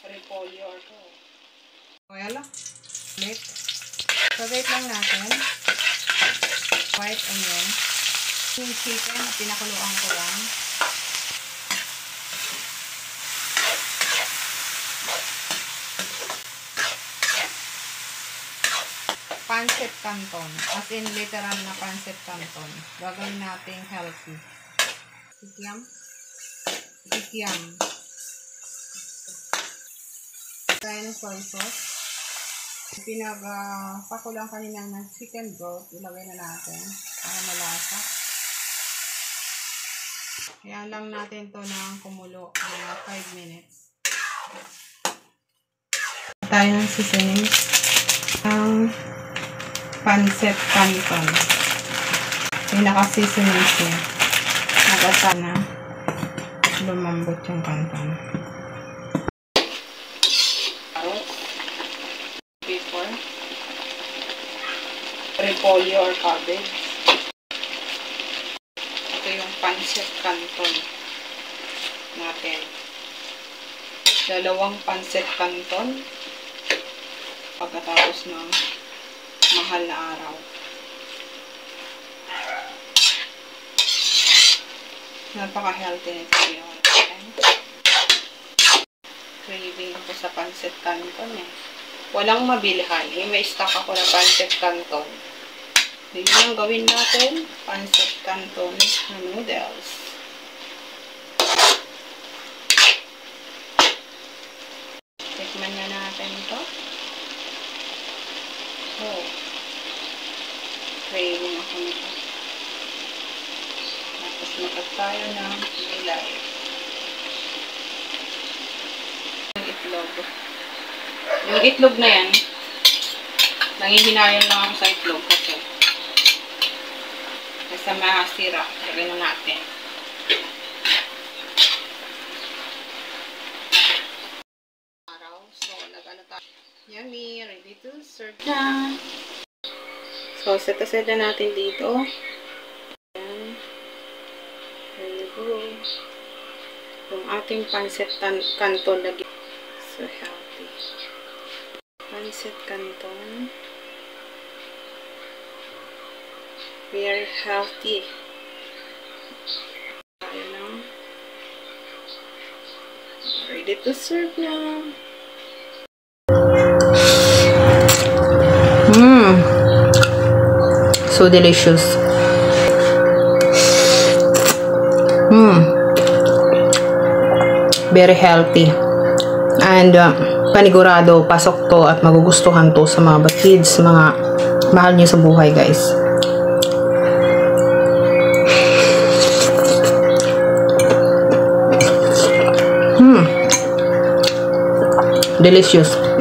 repolyo or ko. Well, ulit. Sagot lang natin. White onion. Yung chicken na pinakuluan ko lang. Pancit canton. As in literal na pancit canton. Gagawin natin healthy. Kikiam. Kikiam. Kaya ng soy sauce. Pinag-pakulang kanina ng chicken broth. Ilagay na natin para malasa. Kaya lang natin to ng kumulo mga 5 minutes. Tayo ng seasoning. Ang pancit canton. Pinaka-seasonings niya. Nagasa na lumambot yung canton. Before repolyo or cabbage. Ito yung pancit canton natin. Dalawang pancit canton pagkatapos ng mahal na araw. Napaka-healthy nito yun. Craving ako sa pancit canton eh. Walang mabilihan. May stock ako na pancit canton. Yun yung gawin natin. Pancit canton na noodles. Tikman na natin ito. Oh. Craving ako nito. Tapos makat tayo ng gulay. Yung itlog. Yung itlog na yan, nangihinayan lang ako sa itlog kasi masira. Lagyan na natin. So, nag-ano tayo. Yummy! Ready to serve na. So, set na natin dito. Ayan. There you go. Yung ating pancit canton lagi. So, healthy. Pancit canton. Very healthy. Tayo na. Ready to serve na. So delicious. Very healthy. And panigurado, pasok to at magugustuhan to sa mga kids, mga mahal niyo sa buhay, guys. Delicious.